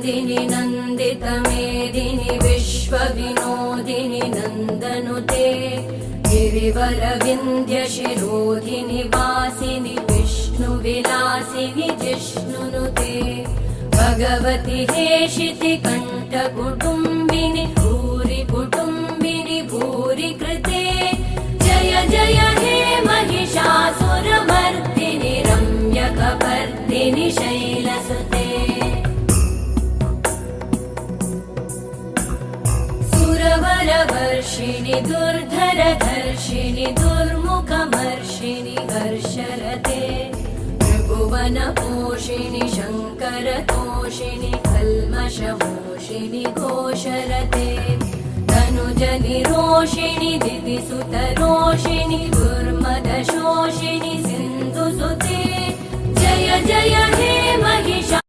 नन्दिनि नन्दितमेदिनि विश्वविनोदिनि नन्दनुते गिरिवरविन्ध्यशिरोधिनि वासिनि विष्णुविलासिनि जिष्णुनुते भगवति हेशिति कण्ठकुटुम्बिनि भूरि कुटुम्बिनि भूरि कृते जय जय हे महिषासुरमर्दिनि रम्यकपर्दिनि शैलसुते सुरवरवर्षिणि दुर्धरधर्षिणि दुर्मुखमर्षिणि हर्षरते त्रिभुवनपोषिणि शङ्करतोषिणि कल्मषमोषिणि घोषरते तनुजनिरोषिणि दिदिसुतरोषिणि दुर्मदशोषिणि सिन्धुसुते जय जय हे महिषासुरमर्दिनि